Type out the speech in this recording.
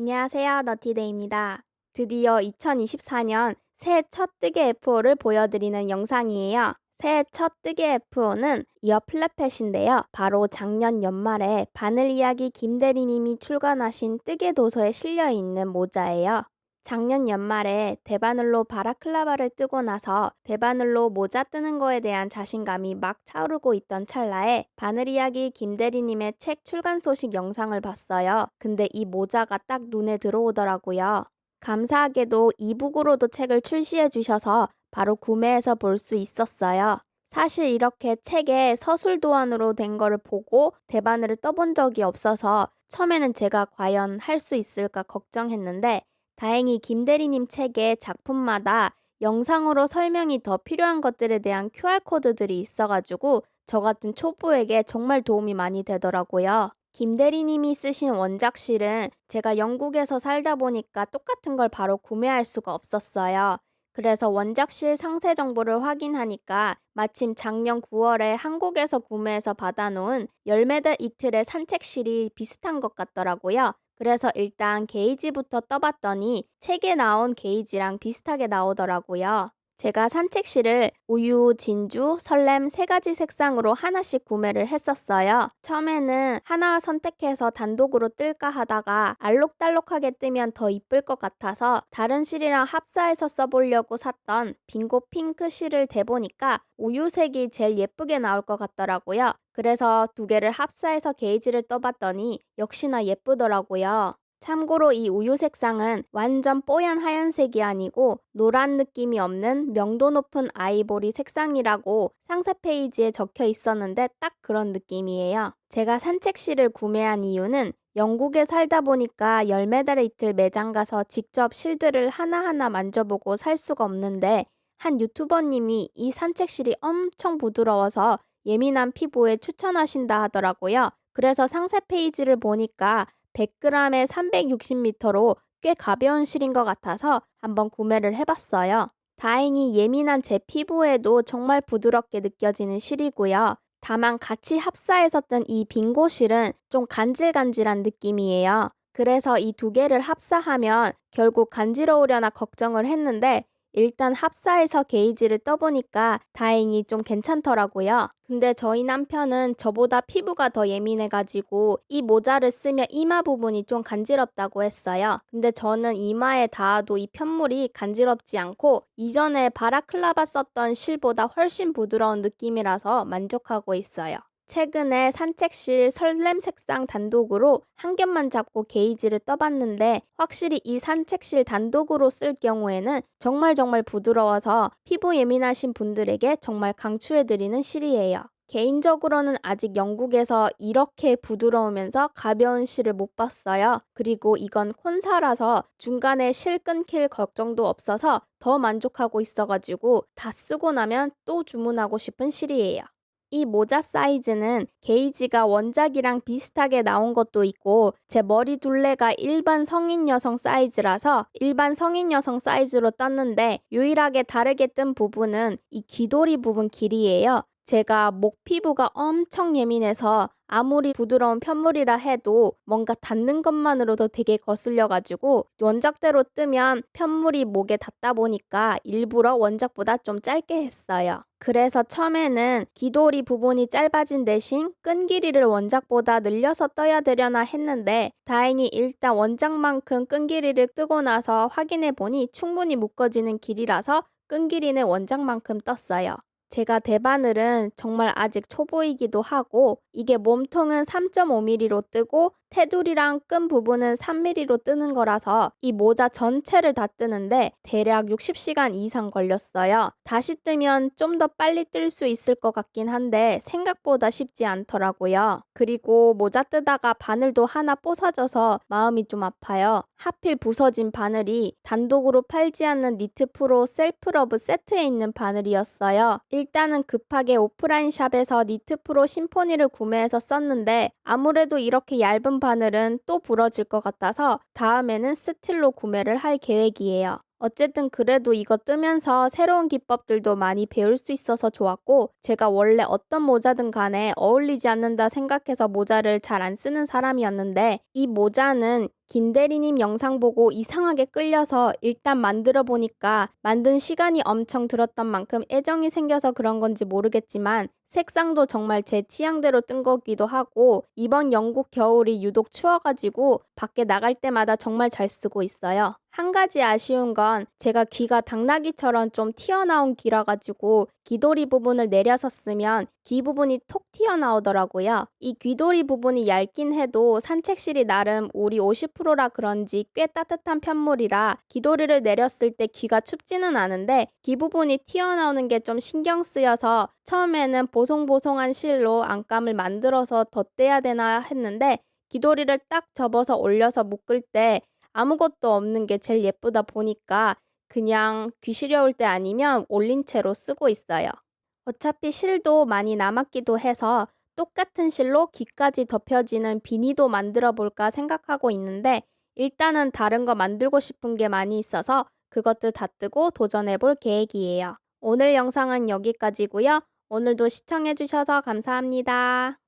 안녕하세요. 너티데이입니다. 드디어 2024년 새해 첫 뜨개 F5를 보여드리는 영상이에요. 새해 첫 뜨개 F5는 이어 플랫펫인데요. 바로 작년 연말에 바늘 이야기 김대리님이 출간하신 뜨개 도서에 실려있는 모자예요. 작년 연말에 대바늘로 바라클라바를 뜨고 나서 대바늘로 모자 뜨는 거에 대한 자신감이 막 차오르고 있던 찰나에 바늘 이야기 김대리님의 책 출간 소식 영상을 봤어요. 근데 이 모자가 딱 눈에 들어오더라고요. 감사하게도 이북으로도 책을 출시해 주셔서 바로 구매해서 볼 수 있었어요. 사실 이렇게 책에 서술 도안으로 된 거를 보고 대바늘을 떠본 적이 없어서 처음에는 제가 과연 할 수 있을까 걱정했는데 다행히 김대리님 책의 작품마다 영상으로 설명이 더 필요한 것들에 대한 QR코드들이 있어가지고 저 같은 초보에게 정말 도움이 많이 되더라고요. 김대리님이 쓰신 원작실은 제가 영국에서 살다 보니까 똑같은 걸 바로 구매할 수가 없었어요. 그래서 원작실 상세 정보를 확인하니까 마침 작년 9월에 한국에서 구매해서 받아놓은 열매달 이틀의 산책실이 비슷한 것 같더라고요. 그래서 일단 게이지부터 떠봤더니 책에 나온 게이지랑 비슷하게 나오더라고요. 제가 산책실을 우유, 진주, 설렘 세 가지 색상으로 하나씩 구매를 했었어요. 처음에는 하나 선택해서 단독으로 뜰까 하다가 알록달록하게 뜨면 더 이쁠 것 같아서 다른 실이랑 합사해서 써보려고 샀던 빙고 핑크 실을 대보니까 우유색이 제일 예쁘게 나올 것 같더라고요. 그래서 두 개를 합사해서 게이지를 떠봤더니 역시나 예쁘더라고요. 참고로 이 우유 색상은 완전 뽀얀 하얀색이 아니고 노란 느낌이 없는 명도 높은 아이보리 색상이라고 상세 페이지에 적혀 있었는데 딱 그런 느낌이에요. 제가 산책실을 구매한 이유는 영국에 살다 보니까 열매달의 이틀 매장 가서 직접 실들을 하나하나 만져보고 살 수가 없는데 한 유튜버님이 이 산책실이 엄청 부드러워서 예민한 피부에 추천하신다 하더라고요. 그래서 상세 페이지를 보니까 100g에 360m로 꽤 가벼운 실인 것 같아서 한번 구매를 해봤어요. 다행히 예민한 제 피부에도 정말 부드럽게 느껴지는 실이고요. 다만 같이 합사해서 뜬 이 빙고 실은 좀 간질간질한 느낌이에요. 그래서 이 두 개를 합사하면 결국 간지러우려나 걱정을 했는데 일단 합사해서 게이지를 떠보니까 다행히 좀 괜찮더라고요. 근데 저희 남편은 저보다 피부가 더 예민해가지고 이 모자를 쓰면 이마 부분이 좀 간지럽다고 했어요. 근데 저는 이마에 닿아도 이 편물이 간지럽지 않고 이전에 바라클라바 썼던 실보다 훨씬 부드러운 느낌이라서 만족하고 있어요. 최근에 산책실 설렘 색상 단독으로 한 겹만 잡고 게이지를 떠봤는데 확실히 이 산책실 단독으로 쓸 경우에는 정말 부드러워서 피부 예민하신 분들에게 정말 강추해드리는 실이에요. 개인적으로는 아직 영국에서 이렇게 부드러우면서 가벼운 실을 못 봤어요. 그리고 이건 콘사라서 중간에 실 끊길 걱정도 없어서 더 만족하고 있어가지고 다 쓰고 나면 또 주문하고 싶은 실이에요. 이 모자 사이즈는 게이지가 원작이랑 비슷하게 나온 것도 있고 제 머리 둘레가 일반 성인 여성 사이즈라서 일반 성인 여성 사이즈로 떴는데 유일하게 다르게 뜬 부분은 이 귀돌이 부분 길이에요. 제가 목 피부가 엄청 예민해서 아무리 부드러운 편물이라 해도 뭔가 닿는 것만으로도 되게 거슬려가지고 원작대로 뜨면 편물이 목에 닿다 보니까 일부러 원작보다 좀 짧게 했어요. 그래서 처음에는 귀돌이 부분이 짧아진 대신 끈 길이를 원작보다 늘려서 떠야 되려나 했는데 다행히 일단 원작만큼 끈 길이를 뜨고 나서 확인해 보니 충분히 묶어지는 길이라서 끈 길이는 원작만큼 떴어요. 제가 대바늘은 정말 아직 초보이기도 하고 이게 몸통은 3.5mm로 뜨고 테두리랑 끈 부분은 3mm로 뜨는 거라서 이 모자 전체를 다 뜨는데 대략 60시간 이상 걸렸어요. 다시 뜨면 좀 더 빨리 뜰 수 있을 것 같긴 한데 생각보다 쉽지 않더라고요. 그리고 모자 뜨다가 바늘도 하나 부서져서 마음이 좀 아파요. 하필 부서진 바늘이 단독으로 팔지 않는 니트 프로 셀프러브 세트에 있는 바늘이었어요. 일단은 급하게 오프라인 샵에서 니트 프로 심포니를 구매해서 썼는데 아무래도 이렇게 얇은 바늘은 또 부러질 것 같아서 다음에는 스틸로 구매를 할 계획이에요. 어쨌든 그래도 이거 뜨면서 새로운 기법들도 많이 배울 수 있어서 좋았고, 제가 원래 어떤 모자든 간에 어울리지 않는다 생각해서 모자를 잘 안 쓰는 사람이었는데, 이 모자는 김대리님 영상 보고 이상하게 끌려서 일단 만들어 보니까 만든 시간이 엄청 들었던 만큼 애정이 생겨서 그런 건지 모르겠지만 색상도 정말 제 취향대로 뜬 거기도 하고, 이번 영국 겨울이 유독 추워가지고 밖에 나갈 때마다 정말 잘 쓰고 있어요. 한 가지 아쉬운 건 제가 귀가 당나귀처럼 좀 튀어나온 귀라 가지고 귀돌이 부분을 내려서 쓰면 귀 부분이 톡 튀어나오더라고요. 이 귀돌이 부분이 얇긴 해도 산책실이 나름 우리 50%라 그런지 꽤 따뜻한 편물이라 귀돌이를 내렸을 때 귀가 춥지는 않은데 귀 부분이 튀어나오는 게 좀 신경 쓰여서 처음에는 보송보송한 실로 안감을 만들어서 덧대야 되나 했는데, 귀돌이를 딱 접어서 올려서 묶을 때 아무것도 없는 게 제일 예쁘다 보니까 그냥 귀 시려울 때 아니면 올린 채로 쓰고 있어요. 어차피 실도 많이 남았기도 해서 똑같은 실로 귀까지 덮여지는 비니도 만들어 볼까 생각하고 있는데, 일단은 다른 거 만들고 싶은 게 많이 있어서 그것도 다 뜨고 도전해 볼 계획이에요. 오늘 영상은 여기까지고요. 오늘도 시청해 주셔서 감사합니다.